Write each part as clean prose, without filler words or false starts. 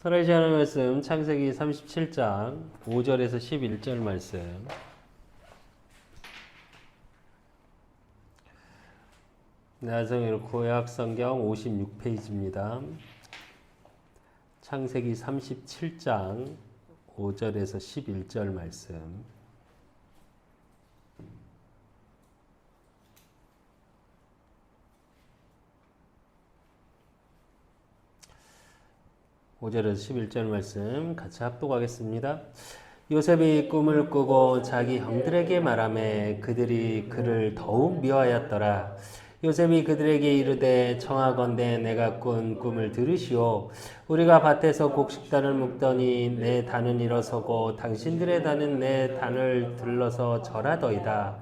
설의 시간의 말씀 창세기 37장 5절에서 11절 말씀. 나성일 구약 성경 56페이지입니다. 창세기 37장 5절에서 11절 말씀. 오 절에서 11절 말씀 같이 합독하겠습니다. 요셉이 꿈을 꾸고 자기 형들에게 말하매 그들이 그를 더욱 미워하였더라. 요셉이 그들에게 이르되 청하건대 내가 꾼 꿈을 들으시오. 우리가 밭에서 곡식단을 묶더니 내 단은 일어서고 당신들의 단은 내 단을 들러서 절하더이다.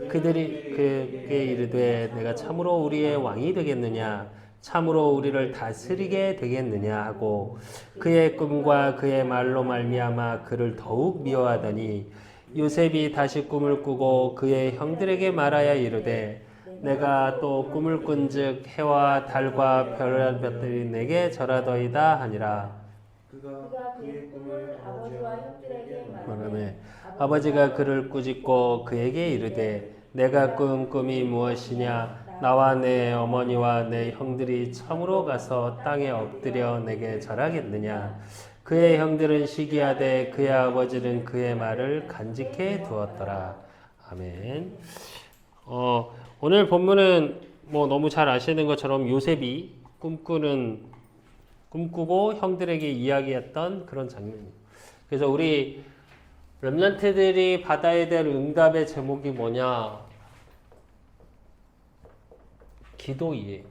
그들이 그에게 이르되 내가 참으로 우리의 왕이 되겠느냐? 참으로 우리를 다스리게 되겠느냐 하고 그의 꿈과 그의 말로 말미암아 그를 더욱 미워하더니 요셉이 다시 꿈을 꾸고 그의 형들에게 말하여 이르되 내가 또 꿈을 꾼즉 해와 달과 별들이 내게 절하더이다 하니라. 그가 그의 꿈을 아버지와 형들에게 말하매 아버지가 그를 꾸짖고 그에게 이르되 내가 꾼 꿈이 무엇이냐? 나와 내 어머니와 내 형들이 참으로 가서 땅에 엎드려 내게 절하겠느냐? 그의 형들은 시기하되 그의 아버지는 그의 말을 간직해 두었더라. 아멘. 오늘 본문은 뭐 너무 잘 아시는 것처럼 요셉이 꿈꾸고 형들에게 이야기했던 그런 장면이에요. 그래서 우리 렘넌트들이 받아야 될 응답의 제목이 뭐냐? 기도이에요.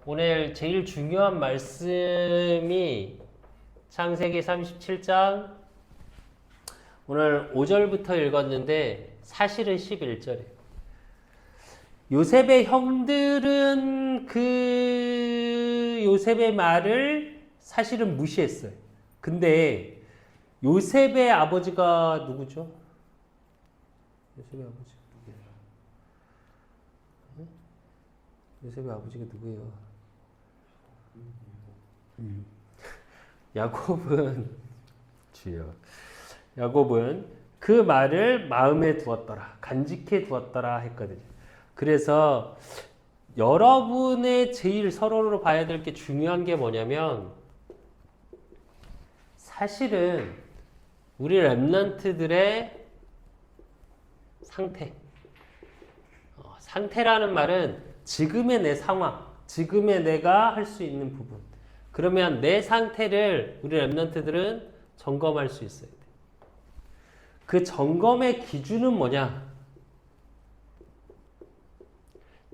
오늘 제일 중요한 말씀이 창세기 37장 오늘 5절부터 읽었는데 사실은 11절이에요. 요셉의 형들은 그 요셉의 말을 사실은 무시했어요. 근데 요셉의 아버지가 누구죠? 요셉의 아버지. 요셉의 아버지가 누구예요? 야곱은 주여. 야곱은 그 말을 마음에 두었더라. 간직해 두었더라 했거든요. 그래서 여러분의 제일 서로를 봐야 될 게 중요한 게 뭐냐면 사실은 우리 렘넌트들의 상태. 상태라는 말은 지금의 내 상황, 지금의 내가 할 수 있는 부분. 그러면 내 상태를 우리 렘넌트들은 점검할 수 있어야 돼. 그 점검의 기준은 뭐냐?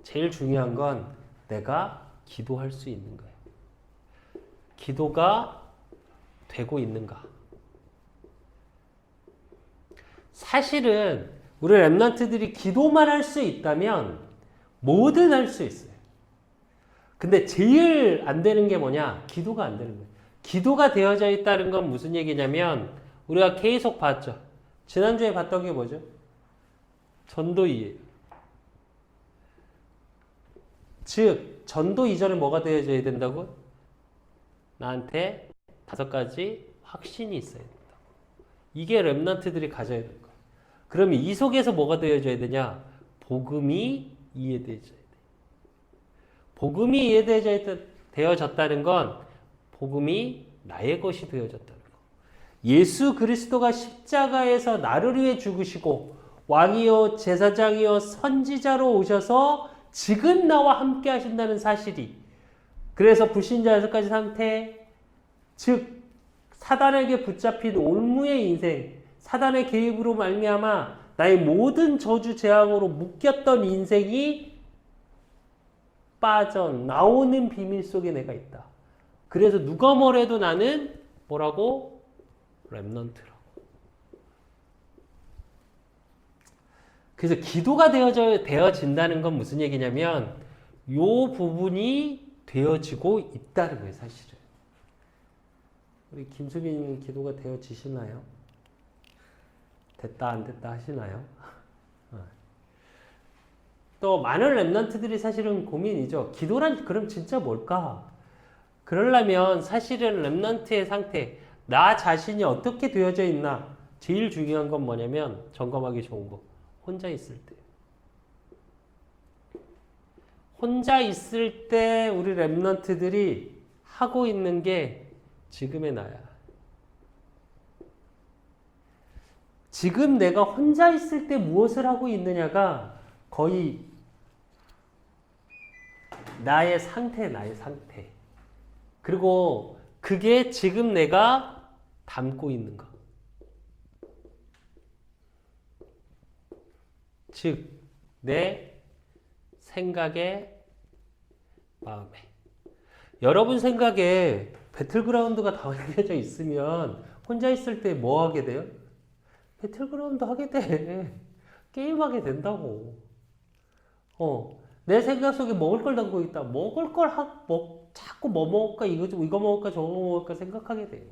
제일 중요한 건 내가 기도할 수 있는 거예요. 기도가 되고 있는가? 사실은 우리 렘넌트들이 기도만 할 수 있다면 뭐든 할 수 있어요. 근데 제일 안 되는 게 뭐냐? 기도가 안 되는 거예요. 기도가 되어져 있다는 건 무슨 얘기냐면 우리가 계속 봤죠. 지난주에 봤던 게 뭐죠? 전도이에요. 즉 전도 이전에 뭐가 되어져야 된다고? 나한테 5가지 확신이 있어야 된다. 이게 렘넌트들이 가져야 될 거예요. 그러면 이 속에서 뭐가 되어져야 되냐? 복음이 이해되어져야 돼. 복음이 이해되어졌다는 건 복음이 나의 것이 되어졌다는 거. 예수 그리스도가 십자가에서 나를 위해 죽으시고 왕이요 제사장이요 선지자로 오셔서 지금 나와 함께 하신다는 사실이, 그래서 불신자 6가지 상태, 즉 사단에게 붙잡힌 올무의 인생, 사단의 개입으로 말미암아 나의 모든 저주 재앙으로 묶였던 인생이 빠져나오는 비밀 속에 내가 있다. 그래서 누가 뭐래도 나는 뭐라고? 렘넌트라고. 그래서 기도가 되어진다는 건 무슨 얘기냐면 이 부분이 되어지고 있다는 거예요, 사실은. 우리 김수빈님 기도가 되어지시나요? 됐다 안 됐다 하시나요? 또 많은 렘넌트들이 사실은 고민이죠. 기도란 그럼 진짜 뭘까? 그러려면 사실은 렘넌트의 상태, 나 자신이 어떻게 되어져 있나 제일 중요한 건 뭐냐면 점검하기 좋은 거 혼자 있을 때. 혼자 있을 때 우리 렘넌트들이 하고 있는 게 지금의 나야. 지금 내가 혼자 있을 때 무엇을 하고 있느냐가 거의 나의 상태, 나의 상태. 그리고 그게 지금 내가 담고 있는 거. 즉, 내 생각에, 마음에. 여러분 생각에 배틀그라운드가 다 옮겨져 있으면 혼자 있을 때 뭐 하게 돼요? 배틀그라운드 하게 돼. 게임하게 된다고. 내 생각 속에 먹을 걸 담고 있다. 먹을 걸 자꾸 뭐 먹을까? 이거 먹을까? 저거 먹을까? 생각하게 돼.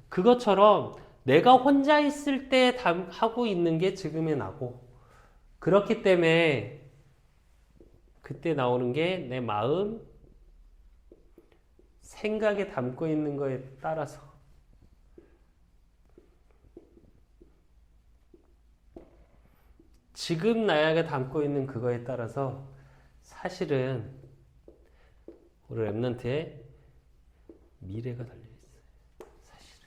그것처럼 내가 혼자 있을 때 하고 있는 게 지금의 나고, 그렇기 때문에 그때 나오는 게 내 마음, 생각에 담고 있는 거에 따라서 지금 나에게 담고 있는 그거에 따라서 사실은 우리 랩런트의 미래가 달려있어요. 사실은.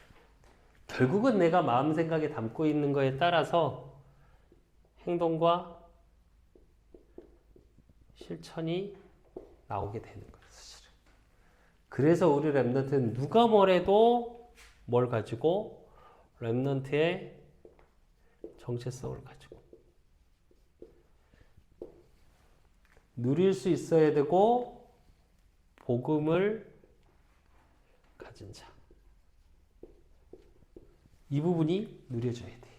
결국은 내가 마음 생각에 담고 있는 거에 따라서 행동과 실천이 나오게 되는 거예요. 사실은. 그래서 우리 랩런트는 누가 뭐래도 뭘 가지고 랩런트의 정체성을 가지고 누릴 수 있어야 되고 복음을 가진 자. 이 부분이 누려져야 돼.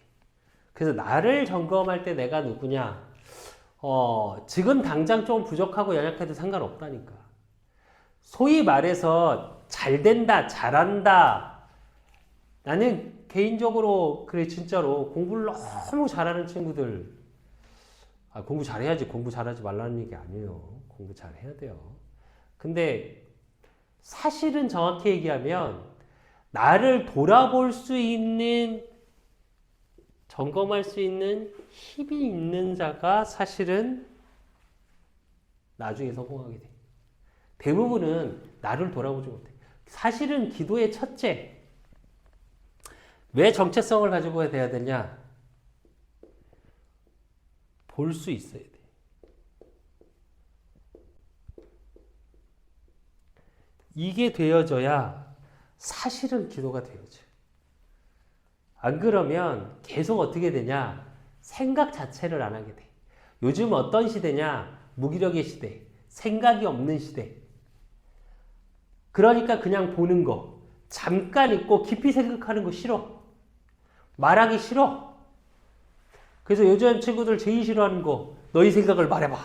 그래서 나를 점검할 때 내가 누구냐? 지금 당장 좀 부족하고 연약해도 상관없다니까. 소위 말해서 잘 된다, 잘한다. 나는 개인적으로 그래 진짜로 공부를 너무 잘하는 친구들, 공부 잘해야지, 공부 잘하지 말라는 얘기 아니에요. 공부 잘해야 돼요. 근데 사실은 정확히 얘기하면 나를 돌아볼 수 있는, 점검할 수 있는 힘이 있는 자가 사실은 나중에 성공하게 돼. 대부분은 나를 돌아보지 못해. 사실은 기도의 첫째, 왜 정체성을 가지고 돼야 되냐? 볼 수 있어야 돼. 이게 되어져야 사실은 기도가 되어져요. 안 그러면 계속 어떻게 되냐? 생각 자체를 안 하게 돼. 요즘 어떤 시대냐? 무기력의 시대, 생각이 없는 시대. 그러니까 그냥 보는 거, 잠깐 있고 깊이 생각하는 거 싫어. 말하기 싫어. 그래서 요즘 친구들 제일 싫어하는 거, 너희 생각을 말해봐.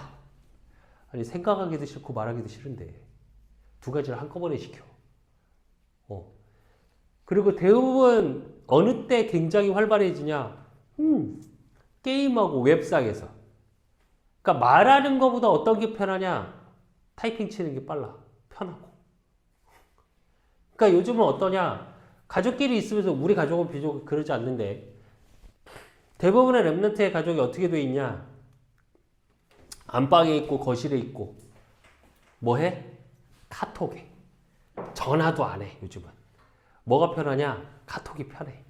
아니, 생각하기도 싫고 말하기도 싫은데 두 가지를 한꺼번에 시켜. 그리고 대부분 어느 때 굉장히 활발해지냐? 게임하고 웹상에서. 그러니까 말하는 것보다 어떤 게 편하냐? 타이핑 치는 게 빨라. 편하고. 그러니까 요즘은 어떠냐? 가족끼리 있으면서 우리 가족은 비교적 그러지 않는데 대부분의 랩런트의 가족이 어떻게 돼 있냐? 안방에 있고 거실에 있고 뭐 해? 카톡해. 전화도 안 해, 요즘은. 뭐가 편하냐? 카톡이 편해.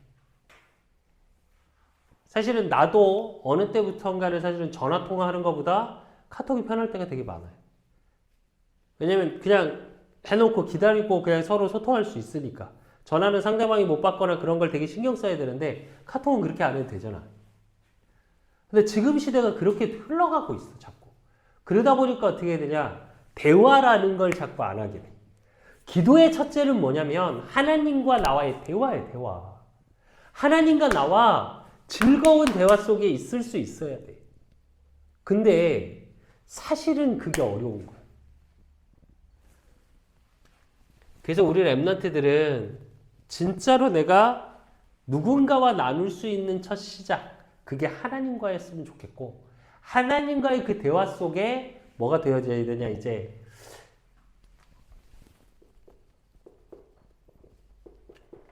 사실은 나도 어느 때부터인가는 사실은 전화 통화하는 것보다 카톡이 편할 때가 되게 많아요. 왜냐면 그냥 해놓고 기다리고 그냥 서로 소통할 수 있으니까. 전화는 상대방이 못 받거나 그런 걸 되게 신경 써야 되는데 카톡은 그렇게 안 해도 되잖아. 근데 지금 시대가 그렇게 흘러가고 있어, 자꾸. 그러다 보니까 어떻게 되냐? 대화라는 걸 자꾸 안 하게 돼. 기도의 첫째는 뭐냐면 하나님과 나와의 대화예요, 대화. 하나님과 나와 즐거운 대화 속에 있을 수 있어야 돼. 근데 사실은 그게 어려운 거야. 그래서 우리 랩런트들은 진짜로 내가 누군가와 나눌 수 있는 첫 시작, 그게 하나님과였으면 좋겠고, 하나님과의 그 대화 속에 뭐가 되어져야 되냐, 이제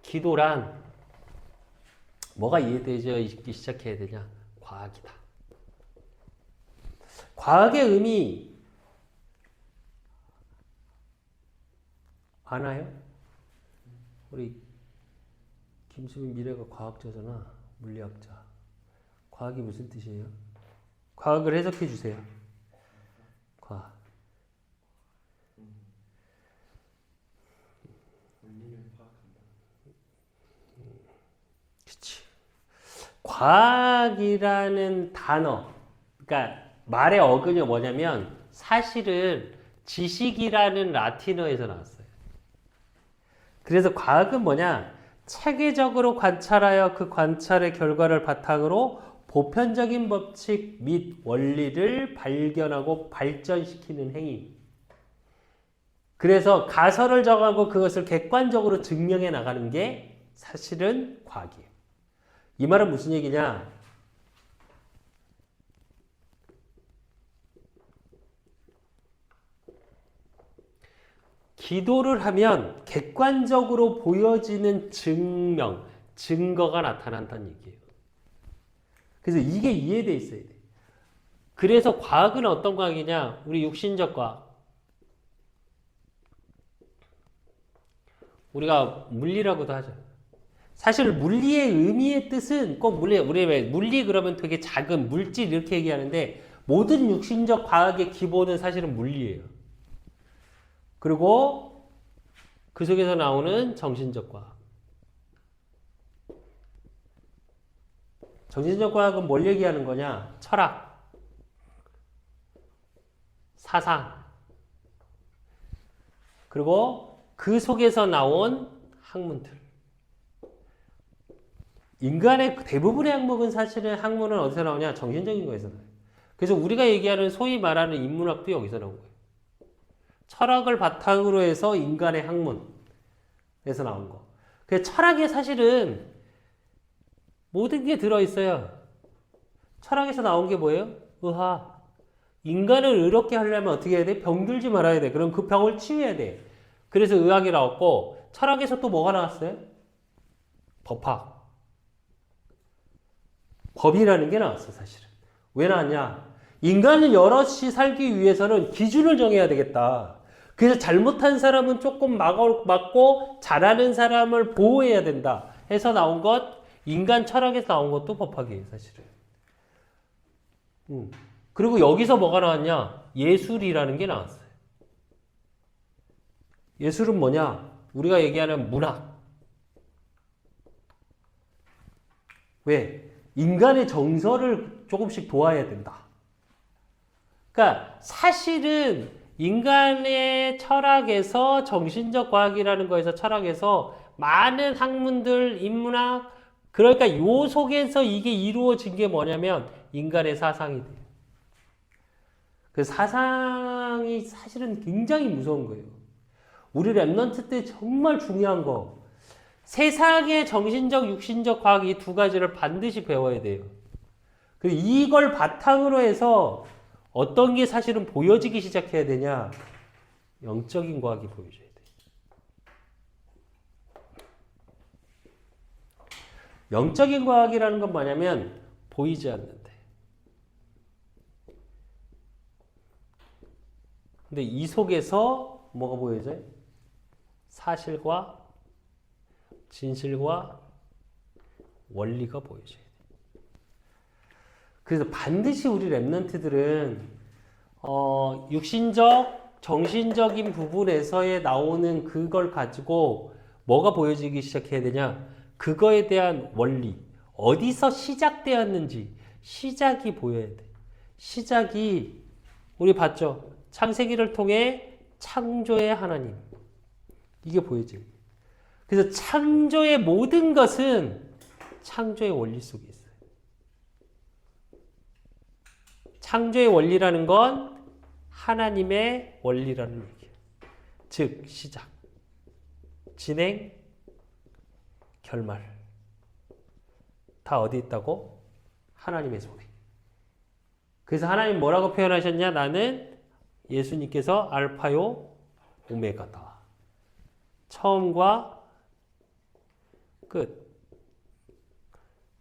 기도란 뭐가 이해되죠? 있기 시작해야 되냐? 과학이다. 과학의 의미 아나요? 우리 김수민 미래가 과학자잖아. 물리학자. 과학이 무슨 뜻이에요? 과학을 해석해 주세요. 과학. 그치. 과학이라는 단어, 그러니까 말의 어근이 뭐냐면 사실은 지식이라는 라틴어에서 나왔어요. 그래서 과학은 뭐냐? 체계적으로 관찰하여 그 관찰의 결과를 바탕으로 보편적인 법칙 및 원리를 발견하고 발전시키는 행위. 그래서 가설을 정하고 그것을 객관적으로 증명해 나가는 게 사실은 과학이에요. 이 말은 무슨 얘기냐? 기도를 하면 객관적으로 보여지는 증명, 증거가 나타난다는 얘기예요. 그래서 이게 이해되어 있어야 돼. 그래서 과학은 어떤 과학이냐? 우리 육신적 과학. 우리가 물리라고도 하죠. 사실 물리의 의미의 뜻은 꼭 우리 왜 물리 그러면 되게 작은 물질 이렇게 얘기하는데 모든 육신적 과학의 기본은 사실은 물리예요. 그리고 그 속에서 나오는 정신적 과학. 정신적 과학은 뭘 얘기하는 거냐? 철학, 사상, 그리고 그 속에서 나온 학문들. 인간의 대부분의 학문은 어디서 나오냐? 정신적인 거에서 나와요. 그래서 우리가 얘기하는 소위 말하는 인문학도 여기서 나온 거예요. 철학을 바탕으로 해서 인간의 학문에서 나온 거. 그래서 철학에 사실은 모든 게 들어있어요. 철학에서 나온 게 뭐예요? 의학. 인간을 의롭게 하려면 어떻게 해야 돼? 병들지 말아야 돼. 그럼 그 병을 치유해야 돼. 그래서 의학이 나왔고, 철학에서 또 뭐가 나왔어요? 법학. 법이라는 게 나왔어, 사실은. 왜 나왔냐? 인간을 여럿이 살기 위해서는 기준을 정해야 되겠다. 그래서 잘못한 사람은 조금 막고 잘하는 사람을 보호해야 된다. 해서 나온 것, 인간 철학에서 나온 것도 법학이에요, 사실은. 그리고 여기서 뭐가 나왔냐? 예술이라는 게 나왔어요. 예술은 뭐냐? 우리가 얘기하는 문학. 왜? 인간의 정서를 조금씩 도와야 된다. 그러니까 사실은 인간의 철학에서 정신적 과학이라는 거에서 철학에서 많은 학문들, 인문학, 그러니까 요 속에서 이게 이루어진 게 뭐냐면 인간의 사상이 돼요. 그 사상이 사실은 굉장히 무서운 거예요. 우리 랩넌트 때 정말 중요한 거. 세상의 정신적, 육신적 과학 이 두 가지를 반드시 배워야 돼요. 그리고 이걸 바탕으로 해서 어떤 게 사실은 보여지기 시작해야 되냐? 영적인 과학이 보여줘야 돼. 영적인 과학이라는 건 뭐냐면 보이지 않는데. 근데 이 속에서 뭐가 보여져요? 사실과 진실과 원리가 보여져야 돼. 그래서 반드시 우리 랩런트들은 육신적, 정신적인 부분에서의 나오는 그걸 가지고 뭐가 보여지기 시작해야 되냐? 그거에 대한 원리, 어디서 시작되었는지 시작이 보여야 돼. 시작이 우리 봤죠? 창세기를 통해 창조의 하나님. 이게 보여져요. 그래서 창조의 모든 것은 창조의 원리 속에 있어요. 창조의 원리라는 건 하나님의 원리라는 얘기예요. 즉, 시작, 진행, 결말. 다 어디 있다고? 하나님의 손에. 그래서 하나님 뭐라고 표현하셨냐? 나는 예수님께서 알파요 오메가다. 처음과 끝.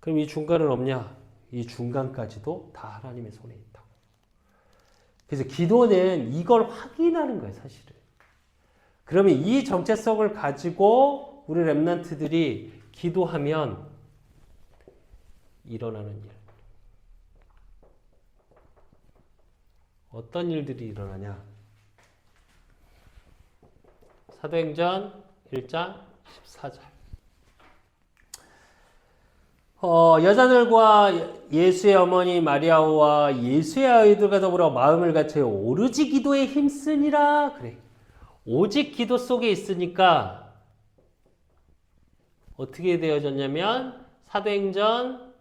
그럼 이 중간은 없냐? 이 중간까지도 다 하나님의 손에 있다고. 그래서 기도는 이걸 확인하는 거예요, 사실은. 그러면 이 정체성을 가지고 우리 렘넌트들이 기도하면 일어나는 일. 어떤 일들이 일어나냐? 사도행전 1장 14절. 여자들과 예수의 어머니 마리아와 예수의 아이들과 더불어 마음을 같여 오로지 기도에 힘쓰니라. 그래. 오직 기도 속에 있으니까 어떻게 되어졌냐면 사도행전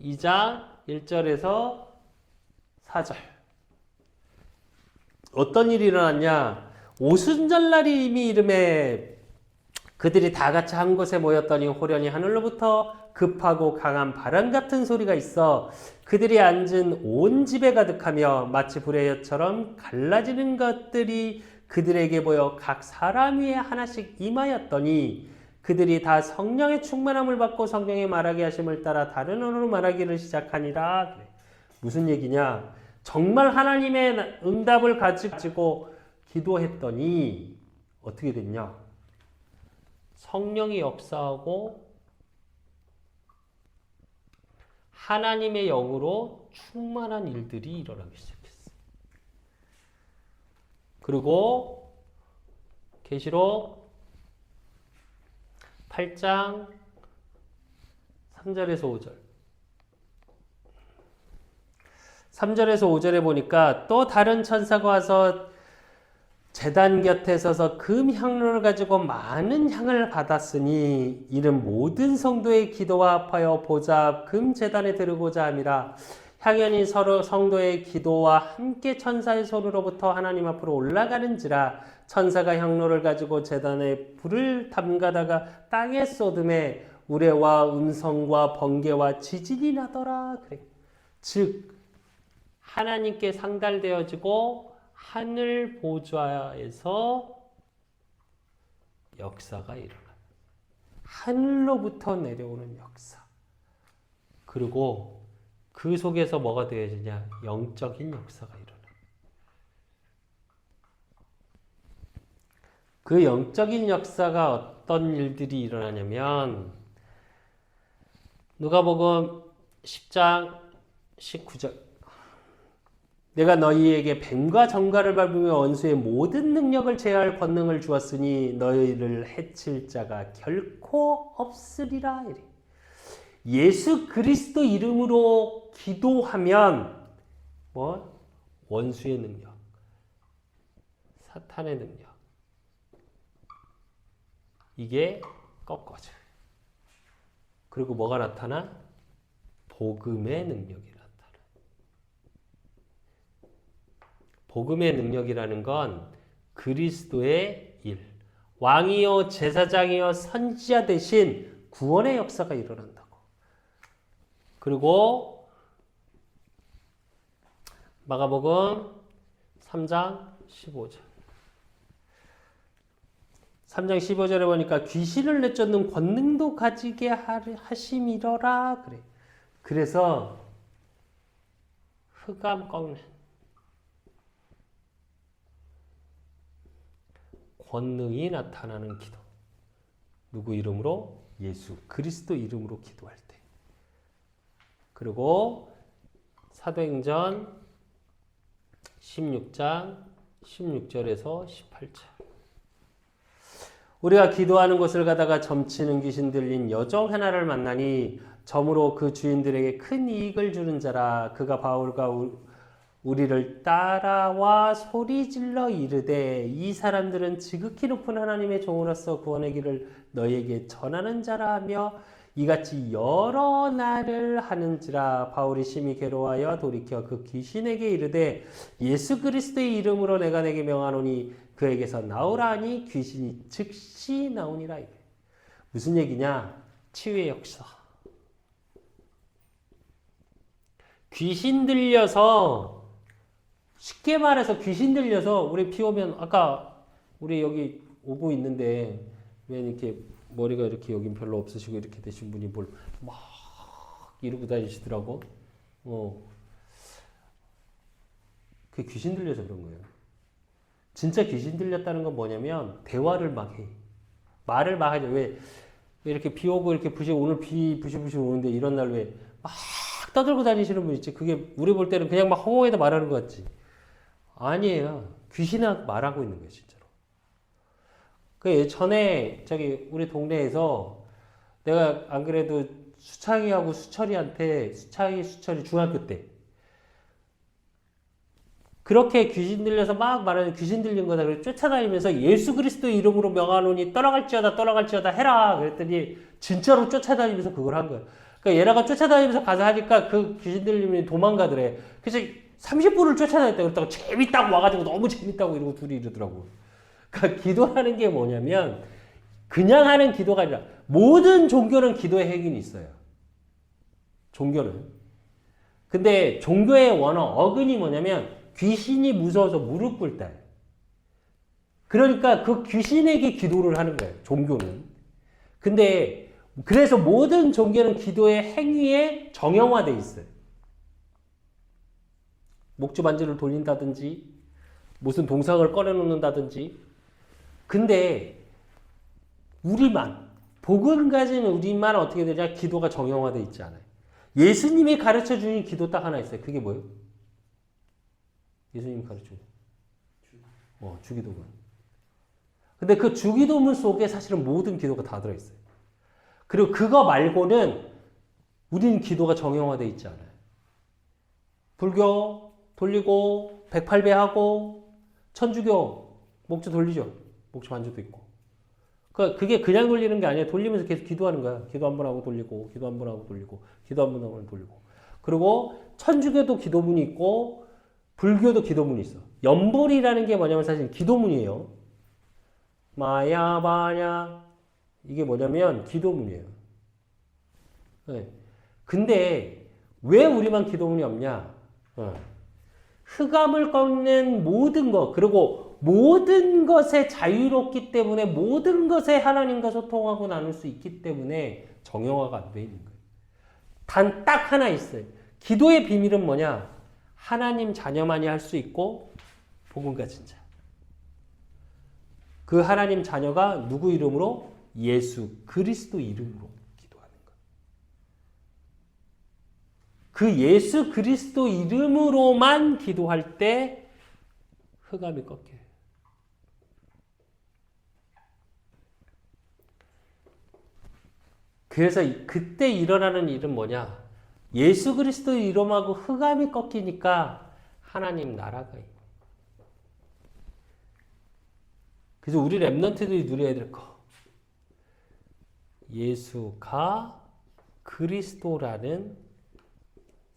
2장 1절에서 4절. 어떤 일이 일어났냐? 오순절날이 이미 이름에 그들이 다 같이 한 곳에 모였더니 호련히 하늘로부터 급하고 강한 바람 같은 소리가 있어 그들이 앉은 온 집에 가득하며 마치 불의 엿처럼 갈라지는 것들이 그들에게 보여 각 사람 위에 하나씩 임하였더니 그들이 다 성령의 충만함을 받고 성령의 말하게 하심을 따라 다른 언어로 말하기를 시작하니라. 그래. 무슨 얘기냐? 정말 하나님의 응답을 가지고 기도했더니 어떻게 됐냐? 성령이 역사하고 하나님의 영으로 충만한 일들이 일어나기 시작했어요. 그리고 계시록 8장 3절에서 5절. 3절에서 5절에 보니까 또 다른 천사가 와서 제단 곁에 서서 금 향로를 가지고 많은 향을 받았으니 이는 모든 성도의 기도와 합하여 보좌 앞 금 제단에 들고자 함이라. 향연이 서로 성도의 기도와 함께 천사의 손으로부터 하나님 앞으로 올라가는지라. 천사가 향로를 가지고 제단에 불을 담가다가 땅에 쏟음에 우레와 음성과 번개와 지진이 나더라. 그래. 즉 하나님께 상달되어지고 하늘 보좌에서 역사가 일어나. 하늘로부터 내려오는 역사. 그리고 그 속에서 뭐가 되어지냐? 영적인 역사가 일어나. 그 영적인 역사가 어떤 일들이 일어나냐면 누가복음 10장 19절. 내가 너희에게 뱀과 정갈을 밟으며 원수의 모든 능력을 제어할 권능을 주었으니 너희를 해칠 자가 결코 없으리라. 이래. 예수 그리스도 이름으로 기도하면 뭐? 원수의 능력, 사탄의 능력, 이게 꺾어져요. 그리고 뭐가 나타나? 복음의 능력이 나타나. 복음의 능력이라는 건 그리스도의 일, 왕이요 제사장이요 선지자 대신 구원의 역사가 일어난다고. 그리고 마가복음 3장 15절. 3장 15절에 보니까 귀신을 내쫓는 권능도 가지게 하심이러라. 그래. 그래서 흑암 꺾는 권능이 나타나는 기도. 누구 이름으로? 예수 그리스도 이름으로 기도할 때. 그리고 사도행전 16장 16절에서 18절. 우리가 기도하는 곳을 가다가 점치는 귀신 들린 여종 하나를 만나니 점으로 그 주인들에게 큰 이익을 주는 자라. 그가 바울과 우리를 따라와 소리질러 이르되 이 사람들은 지극히 높은 하나님의 종으로서 구원의 길을 너희에게 전하는 자라 하며 이같이 여러 날을 하는지라. 바울이 심히 괴로워하여 돌이켜 그 귀신에게 이르되 예수 그리스도의 이름으로 내가 내게 명하노니 그에게서 나오라 하니 귀신이 즉시 나오니라. 무슨 얘기냐? 치유의 역사. 귀신 들려서, 쉽게 말해서 귀신 들려서 우리 비 오면, 아까 우리 여기 오고 있는데 왜 이렇게 머리가 이렇게 여긴 별로 없으시고 이렇게 되신 분이 뭘 막 이러고 다니시더라고. 그게 귀신 들려서 그런 거예요. 진짜 귀신 들렸다는 건 뭐냐면 대화를 막 해. 말을 막 하죠. 왜 이렇게 비 오고 이렇게 오늘 비 부시부시 오는데 이런 날 왜 막 떠들고 다니시는 분 있지. 그게 우리 볼 때는 그냥 막 허공에다 말하는 것 같지. 아니에요. 귀신하고 말하고 있는 거예요, 진짜로. 그 전에 저기 우리 동네에서 내가 안 그래도 수창이하고 수철이 중학교 때 그렇게 귀신 들려서 막 말하는 귀신 들린 거다. 그래서 쫓아다니면서 예수 그리스도 이름으로 명하노니 떠나갈지어다 해라. 그랬더니 진짜로 쫓아다니면서 그걸 한 거예요. 그러니까 얘네가 쫓아다니면서 가서 하니까 그 귀신 들림이 도망가더래. 그래서 30분을 쫓아다녔다. 그랬다가 재밌다고 와가지고 너무 재밌다고 이러고 둘이 이러더라고. 그러니까 기도하는 게 뭐냐면 그냥 하는 기도가 아니라 모든 종교는 기도의 핵인이 있어요. 종교는. 근데 종교의 원어, 어근이 뭐냐면 귀신이 무서워서 무릎 꿇다. 그러니까 그 귀신에게 기도를 하는 거예요. 종교는. 근데 그래서 모든 종교는 기도의 행위에 정형화되어 있어요. 목주 반지를 돌린다든지 무슨 동상을 꺼내놓는다든지. 근데 우리만 복음 가진 우리만 어떻게 되냐? 기도가 정형화되어 있지 않아요. 예수님이 가르쳐 주신 기도 딱 하나 있어요. 그게 뭐예요? 예수님이 가르쳐 준 주기도문. 근데 그 주기도문 속에 사실은 모든 기도가 다 들어있어요. 그리고 그거 말고는 우리는 기도가 정형화되어 있지 않아요. 불교 돌리고 108배 하고 천주교 목주 돌리죠. 목주 반주도 있고. 그게 그냥 돌리는 게 아니에요. 돌리면서 계속 기도하는 거야. 기도 한 번 하고 돌리고 기도 한 번 하고 돌리고 기도 한 번 하고 돌리고. 그리고 천주교도 기도문이 있고 불교도 기도문이 있어. 연불이라는 게 뭐냐면 사실 기도문이에요. 마야바냐 이게 뭐냐면 기도문이에요. 네. 근데 왜 우리만 기도문이 없냐? 흑암을 꺾는 모든 것 그리고 모든 것에 자유롭기 때문에 모든 것에 하나님과 소통하고 나눌 수 있기 때문에 정형화가 안 돼 있는 거예요. 단 딱 하나 있어요. 기도의 비밀은 뭐냐? 하나님 자녀만이 할 수 있고 복음 가진 자. 그 하나님 자녀가 누구 이름으로? 예수 그리스도 이름으로 기도하는 거예요. 그 예수 그리스도 이름으로만 기도할 때 흑암이 꺾여요. 그래서 그때 일어나는 일은 뭐냐? 예수 그리스도 이름하고 흑암이 꺾이니까 하나님 나라가 있고. 그래서 우리 랩런트들이 누려야 될 거. 예수가 그리스도라는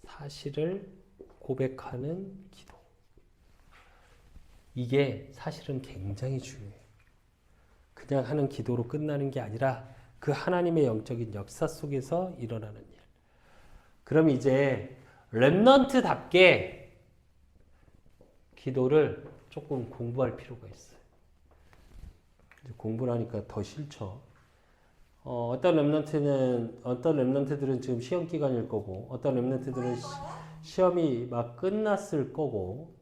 사실을 고백하는 기도. 이게 사실은 굉장히 중요해요. 그냥 하는 기도로 끝나는 게 아니라 그 하나님의 영적인 역사 속에서 일어나는 일. 그럼 이제 랩런트답게 기도를 조금 공부할 필요가 있어요. 공부를 하니까 더 싫죠. 어떤 랩런트들은 지금 시험 기간일 거고, 어떤 랩런트들은 시험이 막 끝났을 거고,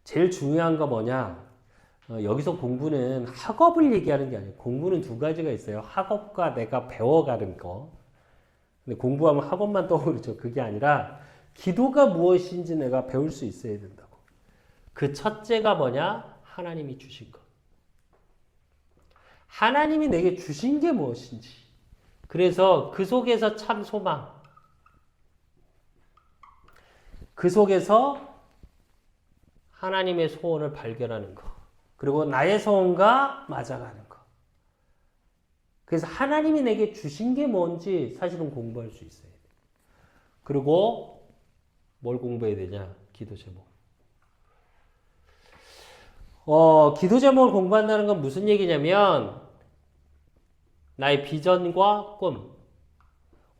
제일 중요한 거 뭐냐? 여기서 공부는 학업을 얘기하는 게 아니에요. 공부는 두 가지가 있어요. 학업과 내가 배워가는 거. 근데 공부하면 학업만 떠오르죠. 그게 아니라 기도가 무엇인지 내가 배울 수 있어야 된다고. 그 첫째가 뭐냐? 하나님이 주신 것. 하나님이 내게 주신 게 무엇인지. 그래서 그 속에서 참 소망. 그 속에서 하나님의 소원을 발견하는 것. 그리고 나의 소원과 맞아가는 것. 그래서 하나님이 내게 주신 게 뭔지 사실은 공부할 수 있어야 돼. 그리고 뭘 공부해야 되냐? 기도 제목. 기도 제목을 공부한다는 건 무슨 얘기냐면 나의 비전과 꿈.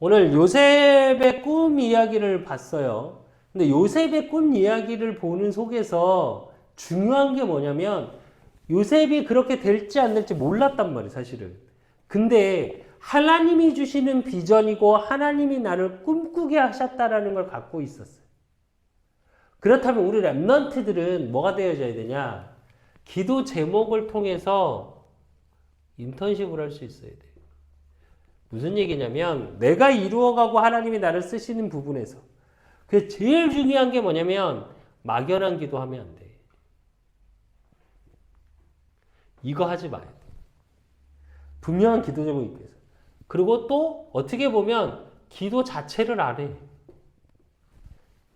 오늘 요셉의 꿈 이야기를 봤어요. 근데 요셉의 꿈 이야기를 보는 속에서 중요한 게 뭐냐면 요셉이 그렇게 될지 안 될지 몰랐단 말이에요, 사실은. 근데 하나님이 주시는 비전이고 하나님이 나를 꿈꾸게 하셨다라는 걸 갖고 있었어요. 그렇다면 우리 랩넌트들은 뭐가 되어져야 되냐? 기도 제목을 통해서 인턴십을 할 수 있어야 돼요. 무슨 얘기냐면 내가 이루어가고 하나님이 나를 쓰시는 부분에서 그 제일 중요한 게 뭐냐면 막연한 기도하면 안 돼. 이거 하지 마요. 분명한 기도 제목이 있어요. 그리고 또 어떻게 보면 기도 자체를 안 해.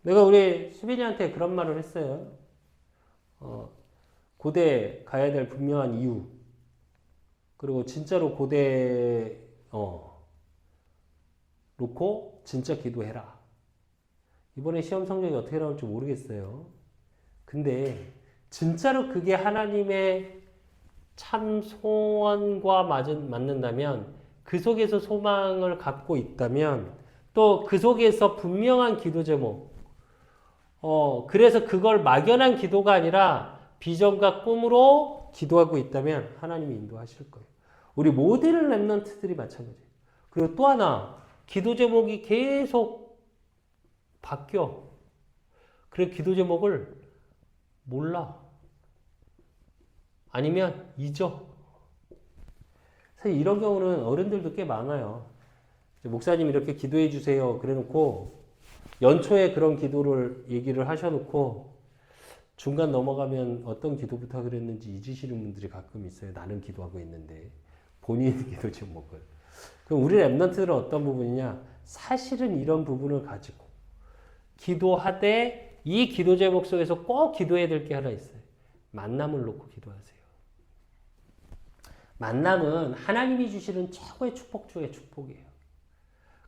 내가 우리 수빈이한테 그런 말을 했어요. 고대 가야 될 분명한 이유. 그리고 진짜로 고대 놓고 진짜 기도해라. 이번에 시험 성적이 어떻게 나올지 모르겠어요. 근데 진짜로 그게 하나님의 참 소원과 맞는다면 그 속에서 소망을 갖고 있다면 또 그 속에서 분명한 기도 제목 그래서 그걸 막연한 기도가 아니라 비전과 꿈으로 기도하고 있다면 하나님이 인도하실 거예요. 우리 모든 랩런트들이 마찬가지예요. 그리고 또 하나 기도 제목이 계속 바뀌어. 그래 기도 제목을 몰라. 아니면 잊어. 사실 이런 경우는 어른들도 꽤 많아요. 목사님 이렇게 기도해 주세요. 그래 놓고 연초에 그런 기도를 얘기를 하셔놓고 중간 넘어가면 어떤 기도부터 그랬는지 잊으시는 분들이 가끔 있어요. 나는 기도하고 있는데 본인 기도 제목을. 그럼 우리 랩런트들은 어떤 부분이냐? 사실은 이런 부분을 가지고 기도하되 이 기도 제목 속에서 꼭 기도해야 될 게 하나 있어요. 만남을 놓고 기도하세요. 만남은 하나님이 주시는 최고의 축복 중의 축복이에요.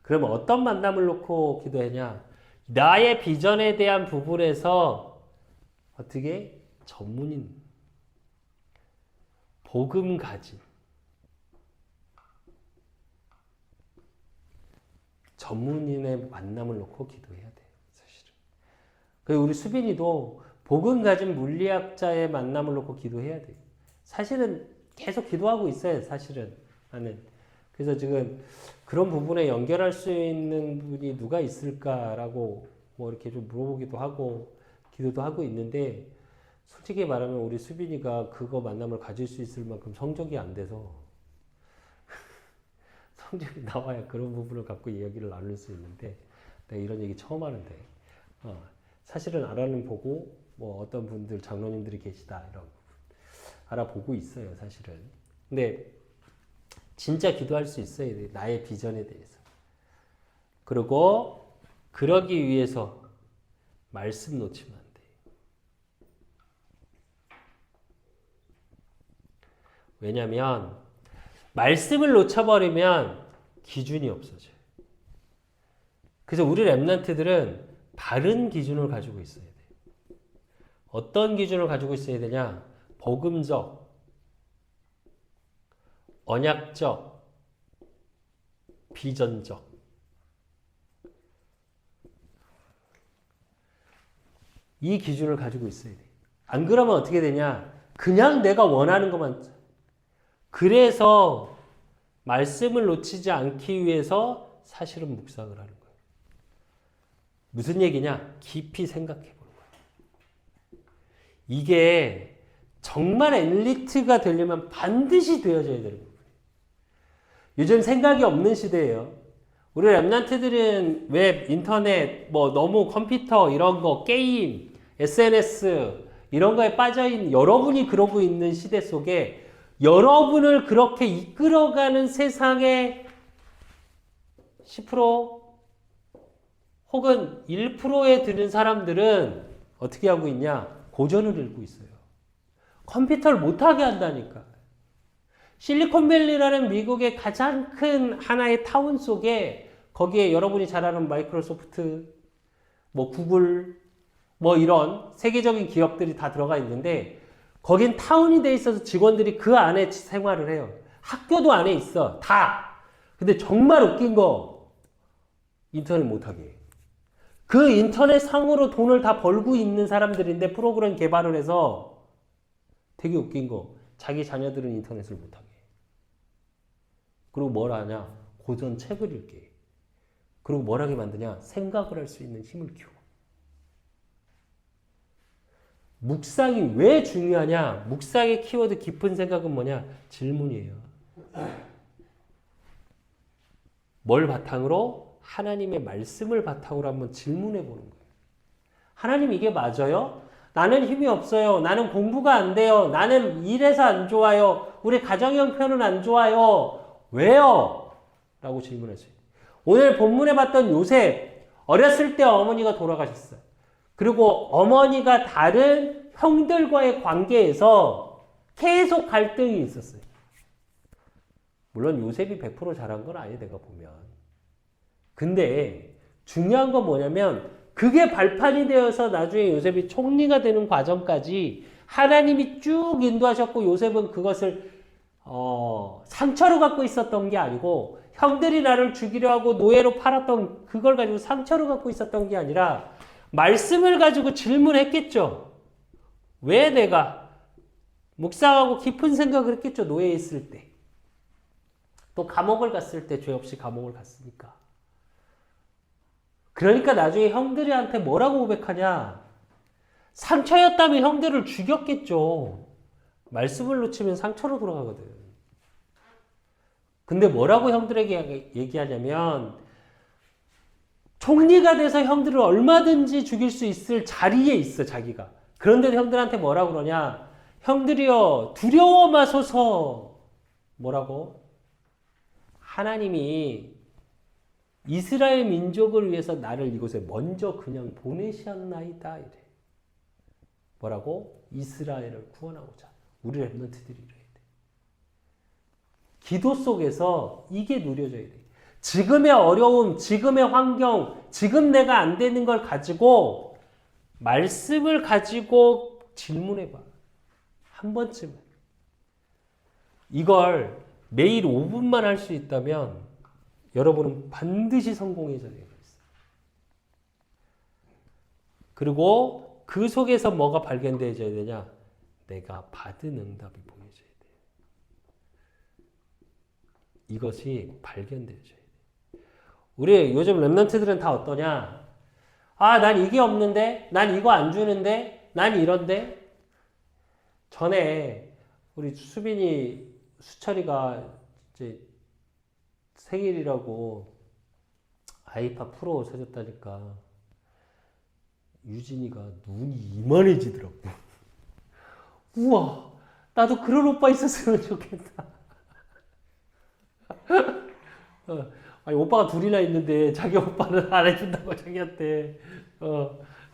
그러면 어떤 만남을 놓고 기도하냐? 나의 비전에 대한 부분에서 어떻게? 전문인, 복음 가진, 전문인의 만남을 놓고 기도해야 돼요. 사실은. 그리고 우리 수빈이도 복음 가진 물리학자의 만남을 놓고 기도해야 돼요. 사실은 계속 기도하고 있어요. 사실은 나는. 그래서 지금 그런 부분에 연결할 수 있는 분이 누가 있을까라고 뭐 이렇게 좀 물어보기도 하고 기도도 하고 있는데 솔직히 말하면 우리 수빈이가 그거 만남을 가질 수 있을 만큼 성적이 안 돼서 성적이 나와야 그런 부분을 갖고 이야기를 나눌 수 있는데 내가 이런 얘기 처음 하는데 사실은 알아는 보고 뭐 어떤 분들 장로님들이 계시다 이런 부분 알아보고 있어요. 사실은. 근데 진짜 기도할 수 있어야 돼. 나의 비전에 대해서. 그리고 그러기 위해서 말씀 놓치면 안 돼. 왜냐면 말씀을 놓쳐버리면 기준이 없어져요. 그래서 우리 랩런트들은 바른 기준을 가지고 있어야 돼요. 어떤 기준을 가지고 있어야 되냐? 복음적, 언약적, 비전적. 이 기준을 가지고 있어야 돼. 안 그러면 어떻게 되냐? 그냥 내가 원하는 것만. 그래서 말씀을 놓치지 않기 위해서 사실은 묵상을 하는 거예요. 무슨 얘기냐? 깊이 생각해 보는 거예요. 이게 정말 엘리트가 되려면 반드시 되어져야 되는 거예요. 요즘 생각이 없는 시대예요. 우리 랩런트들은 웹, 인터넷, 뭐 너무 컴퓨터 이런 거, 게임, SNS 이런 거에 빠져있는 여러분이 그러고 있는 시대 속에 여러분을 그렇게 이끌어가는 세상의 10% 혹은 1%에 드는 사람들은 어떻게 하고 있냐? 고전을 읽고 있어요. 컴퓨터를 못하게 한다니까. 실리콘밸리라는 미국의 가장 큰 하나의 타운 속에 거기에 여러분이 잘 아는 마이크로소프트, 뭐 구글, 뭐 이런 세계적인 기업들이 다 들어가 있는데 거긴 타운이 돼 있어서 직원들이 그 안에 생활을 해요. 학교도 안에 있어. 다. 근데 정말 웃긴 거 인터넷 못하게. 그 인터넷 상으로 돈을 다 벌고 있는 사람들인데 프로그램 개발을 해서 되게 웃긴 거. 자기 자녀들은 인터넷을 못하게. 그리고 뭘 하냐? 고전 책을 읽게 해. 그리고 뭘 하게 만드냐? 생각을 할 수 있는 힘을 키워. 묵상이 왜 중요하냐? 묵상의 키워드 깊은 생각은 뭐냐? 질문이에요. 뭘 바탕으로? 하나님의 말씀을 바탕으로 한번 질문해 보는 거예요. 하나님 이게 맞아요? 나는 힘이 없어요. 나는 공부가 안 돼요. 나는 일해서 안 좋아요. 우리 가정 형편은 안 좋아요. 왜요? 라고 질문했어요. 오늘 본문에 봤던 요셉, 어렸을 때 어머니가 돌아가셨어요. 그리고 어머니가 다른 형들과의 관계에서 계속 갈등이 있었어요. 물론 요셉이 100% 잘한 건 아니에요, 내가 보면. 근데 중요한 건 뭐냐면 그게 발판이 되어서 나중에 요셉이 총리가 되는 과정까지 하나님이 쭉 인도하셨고 요셉은 그것을 상처로 갖고 있었던 게 아니고 형들이 나를 죽이려 하고 노예로 팔았던 그걸 가지고 상처로 갖고 있었던 게 아니라 말씀을 가지고 질문했겠죠. 왜 내가 묵상하고 깊은 생각을 했겠죠. 노예에 있을 때. 또 감옥을 갔을 때 죄 없이 감옥을 갔으니까. 그러니까 나중에 형들한테 뭐라고 고백하냐. 상처였다면 형들을 죽였겠죠. 말씀을 놓치면 상처로 돌아가거든. 근데 뭐라고 형들에게 얘기하냐면 총리가 돼서 형들을 얼마든지 죽일 수 있을 자리에 있어 자기가. 그런데도 형들한테 뭐라고 그러냐. 형들이여 두려워 마소서. 뭐라고? 하나님이 이스라엘 민족을 위해서 나를 이곳에 먼저 그냥 보내셨나이다. 이래. 뭐라고? 이스라엘을 구원하고자. 우리 랩런트들이 이래야 돼. 기도 속에서 이게 누려져야 돼. 지금의 어려움, 지금의 환경, 지금 내가 안 되는 걸 가지고 말씀을 가지고 질문해봐. 한 번쯤은. 이걸 매일 5분만 할 수 있다면 여러분은 반드시 성공의 자리에 있어요. 그리고 그 속에서 뭐가 발견되어야 되냐? 내가 받은 응답이 보여져야 돼요. 이것이 발견되어져야 돼요. 우리 요즘 랩런트들은 다 어떠냐? 아, 난 이게 없는데? 난 이거 안 주는데? 난 이런데? 전에 우리 수철이가 이제 생일이라고 아이팟 프로 사줬다니까 유진이가 눈이 이만해지더라고. 우와, 나도 그런 오빠 있었으면 좋겠다. 아니, 오빠가 둘이나 있는데 자기 오빠는 안 해준다고 자기한테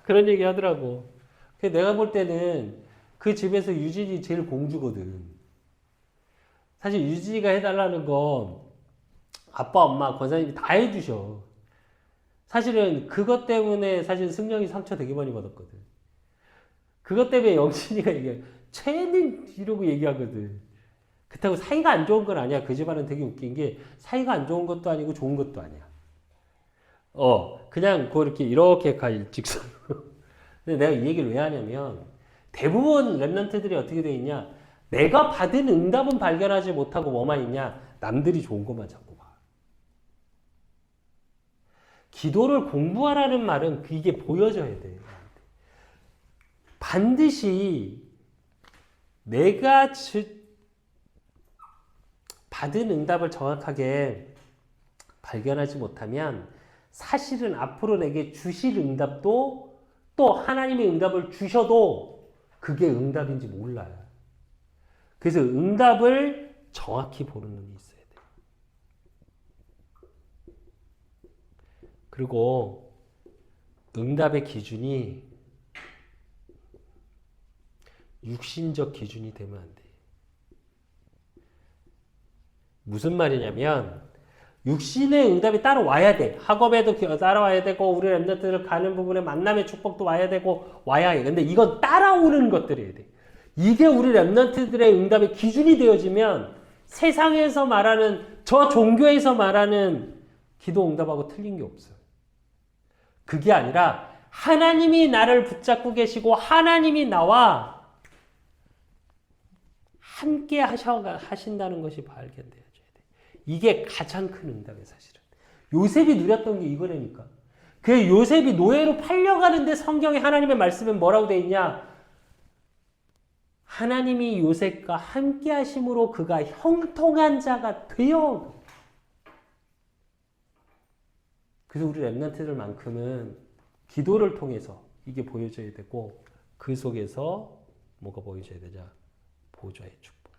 그런 얘기 하더라고. 내가 볼 때는 그 집에서 유진이 제일 공주거든. 사실 유진이가 해달라는 건 아빠, 엄마, 권사님이 다 해주셔. 사실은 그것 때문에 사실 승령이 상처 되게 많이 받았거든. 그것 때문에 영신이가 얘기해. 최는 이러고 얘기하거든. 그렇다고 사이가 안 좋은 건 아니야. 그 집안은 되게 웃긴 게 사이가 안 좋은 것도 아니고 좋은 것도 아니야. 그냥 이렇게 가 일직선으로. 근데 내가 이 얘기를 왜 하냐면 대부분 랩런트들이 어떻게 돼 있냐. 내가 받은 응답은 발견하지 못하고 뭐만 있냐. 남들이 좋은 것만 자꾸 봐. 기도를 공부하라는 말은 이게 보여져야 돼. 반드시 내가 받은 응답을 정확하게 발견하지 못하면 사실은 앞으로 내게 주실 응답도 또 하나님의 응답을 주셔도 그게 응답인지 몰라요. 그래서 응답을 정확히 보는 눈이 있어야 돼요. 그리고 응답의 기준이 육신적 기준이 되면 안 돼요. 무슨 말이냐면 육신의 응답이 따라와야 돼. 학업에도 따라와야 되고 우리 랩런트들 가는 부분에 만남의 축복도 와야 되고 와야 해. 근데 이건 따라오는 것들이어야 돼. 이게 우리 랩런트들의 응답의 기준이 되어지면 세상에서 말하는 저 종교에서 말하는 기도 응답하고 틀린 게 없어요. 그게 아니라 하나님이 나를 붙잡고 계시고 하나님이 나와 함께 하신다는 것이 발견되어져야 돼. 이게 가장 큰 응답이에요, 사실은. 요셉이 누렸던 게 이거라니까. 그 요셉이 노예로 팔려가는데 성경에 하나님의 말씀은 뭐라고 되어 있냐? 하나님이 요셉과 함께 하심으로 그가 형통한 자가 되어. 그래서 우리 렘넌트들만큼은 기도를 통해서 이게 보여져야 되고 그 속에서 뭐가 보여져야 되냐? 보좌의 축복.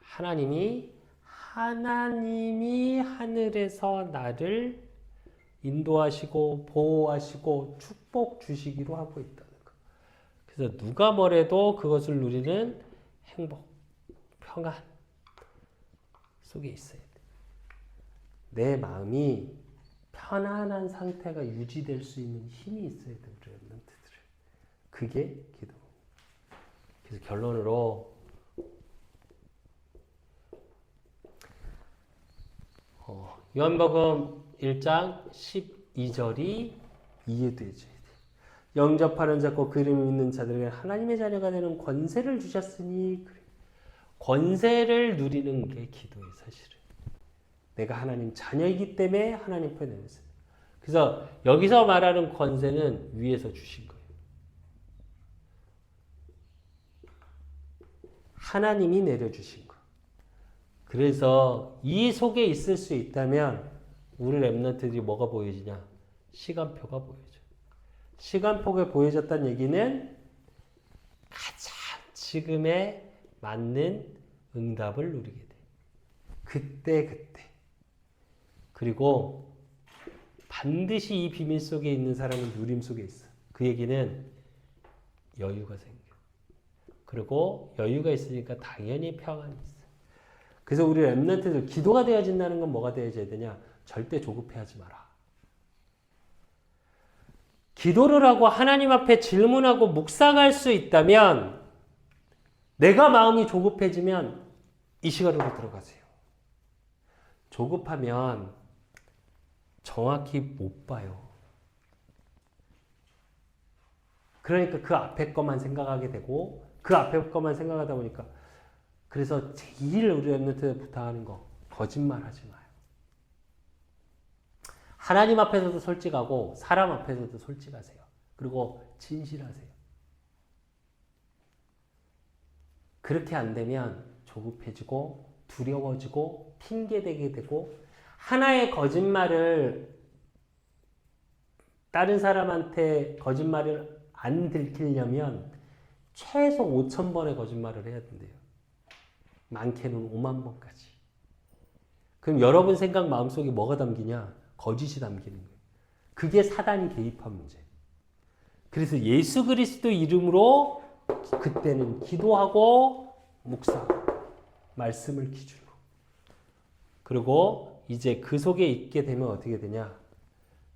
하나님이 하늘에서 나를 인도하시고 보호하시고 축복 주시기로 하고 있다는 거. 그래서 누가 뭐래도 그것을 누리는 행복, 평안 속에 있어야 돼. 내 마음이 편안한 상태가 유지될 수 있는 힘이 있어야 돼, 우리 렘넌트들은. 그게 기도. 그래서 결론으로 요한복음 1장 12절이 이해되어져야 돼. 영접하는 자고 그 이름을 믿는 자들에게 하나님의 자녀가 되는 권세를 주셨으니 그래. 권세를 누리는 게 기도예요, 사실은. 내가 하나님 자녀이기 때문에 하나님 편에 있어요. 그래서 여기서 말하는 권세는 위에서 주신 거예요. 하나님이 내려주신 거. 그래서 이 속에 있을 수 있다면 우리 렘넌트들이 뭐가 보여지냐? 시간표가 보여져. 시간표가 보여졌다는 얘기는 가장 지금에 맞는 응답을 누리게 돼. 그때. 그리고 반드시 이 비밀 속에 있는 사람은 누림 속에 있어. 그 얘기는 여유가 생겨. 그리고 여유가 있으니까 당연히 평안이 있어. 그래서 우리 렘넌트들 기도가 되어진다는 건 뭐가 되어져야 되냐? 절대 조급해하지 마라. 기도를 하고 하나님 앞에 질문하고 묵상할 수 있다면 내가 마음이 조급해지면 이 시간으로 들어가세요. 조급하면 정확히 못 봐요. 그러니까 그 앞에 것만 생각하게 되고 그 앞에 것만 생각하다 보니까 그래서 제일 우리 렘넌트에 부탁하는 거 거짓말하지 마요. 하나님 앞에서도 솔직하고 사람 앞에서도 솔직하세요. 그리고 진실하세요. 그렇게 안 되면 조급해지고 두려워지고 핑계대게 되고 하나의 거짓말을 다른 사람한테 거짓말을 안 들키려면 최소 5,000번의 거짓말을 해야 된대요. 많게는 5만 번까지. 그럼 여러분 생각 마음속에 뭐가 담기냐? 거짓이 담기는 거예요. 그게 사단이 개입한 문제. 그래서 예수 그리스도 이름으로 그때는 기도하고 묵상, 말씀을 기준으로. 그리고 이제 그 속에 있게 되면 어떻게 되냐?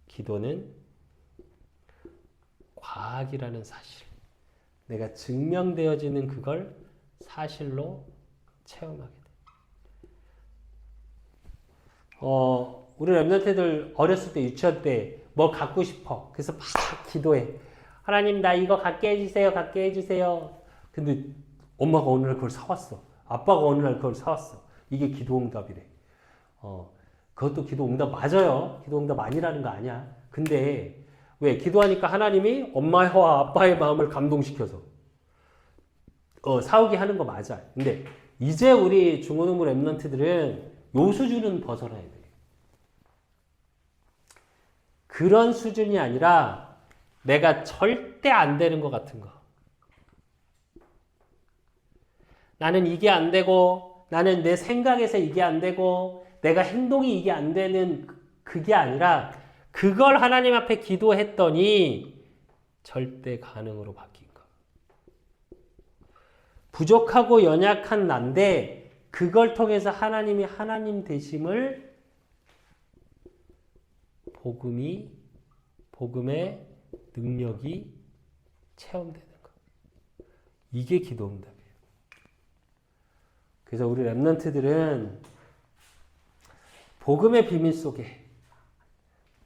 기도는 과학이라는 사실. 내가 증명되어지는 그걸 사실로 체험하게 돼. 우리 렘넌트들 어렸을 때 유치원 때 뭐 갖고 싶어. 그래서 막 기도해. 하나님 나 이거 갖게 해주세요. 갖게 해주세요. 근데 엄마가 어느 날 그걸 사왔어. 아빠가 어느 날 그걸 사왔어. 이게 기도응답이래. 그것도 기도응답 맞아요. 기도응답 아니라는 거 아니야. 근데 왜? 기도하니까 하나님이 엄마와 아빠의 마음을 감동시켜서 사오게 하는 거 맞아. 근데 이제 우리 중고등부 렘넌트들은 요 수준은 벗어나야 돼. 그런 수준이 아니라 내가 절대 안 되는 것 같은 거. 나는 이게 안 되고 나는 내 생각에서 이게 안 되고 내가 행동이 이게 안 되는 그게 아니라 그걸 하나님 앞에 기도했더니 절대 가능으로 바뀐 거. 부족하고 연약한 난데 그걸 통해서 하나님이 하나님 되심을 복음의 능력이 체험되는 거. 이게 기도응답이에요. 그래서 우리 렘넌트들은 복음의 비밀 속에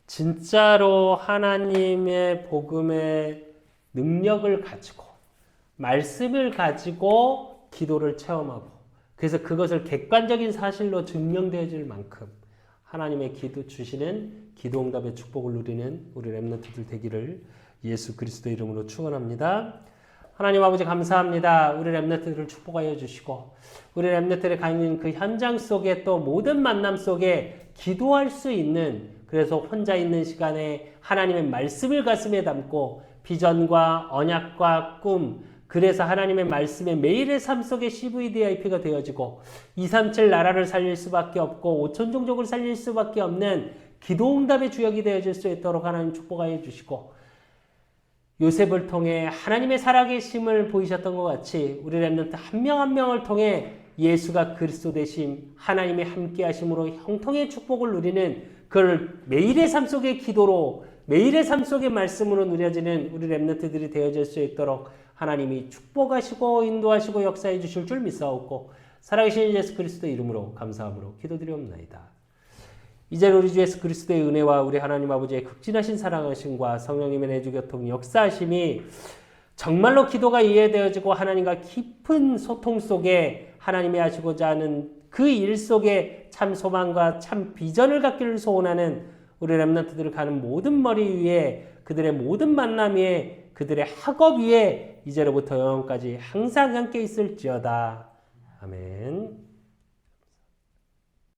진짜로 하나님의 복음의 능력을 가지고 말씀을 가지고 기도를 체험하고 그래서 그것을 객관적인 사실로 증명되어질 만큼 하나님의 기도 주시는 기도응답의 축복을 누리는 우리 렘넌트들 되기를 예수 그리스도 이름으로 축원합니다. 하나님 아버지 감사합니다. 우리 렘넌트들을 축복하여 주시고 우리 렘넌트들이 가 있는 그 현장 속에 또 모든 만남 속에 기도할 수 있는 그래서 혼자 있는 시간에 하나님의 말씀을 가슴에 담고 비전과 언약과 꿈 그래서 하나님의 말씀에 매일의 삶 속에 CVDIP가 되어지고 237 나라를 살릴 수밖에 없고 5천 종족을 살릴 수밖에 없는 기도응답의 주역이 되어질 수 있도록 하나님 축복하여 주시고 요셉을 통해 하나님의 살아계심을 보이셨던 것 같이 우리 렘넌트 한 명 한 명을 통해 예수가 그리스도 되심 하나님의 함께하심으로 형통의 축복을 누리는 그걸 매일의 삶 속의 기도로 매일의 삶 속의 말씀으로 누려지는 우리 렘넌트들이 되어질 수 있도록 하나님이 축복하시고 인도하시고 역사해 주실 줄 믿사옵고 살아계신 예수 그리스도 이름으로 감사함으로 기도드리옵나이다. 이제는 우리 주 예수 그리스도의 은혜와 우리 하나님 아버지의 극진하신 사랑하심과 성령님의 내주교통 역사하심이 정말로 기도가 이해되어지고 하나님과 깊은 소통 속에 하나님이 하시고자 하는 그 일 속에 참 소망과 참 비전을 갖기를 소원하는 우리 렘넌트들을 가는 모든 머리 위에 그들의 모든 만남 위에 그들의 학업 위에 이제로부터 영원까지 항상 함께 있을지어다. 아멘.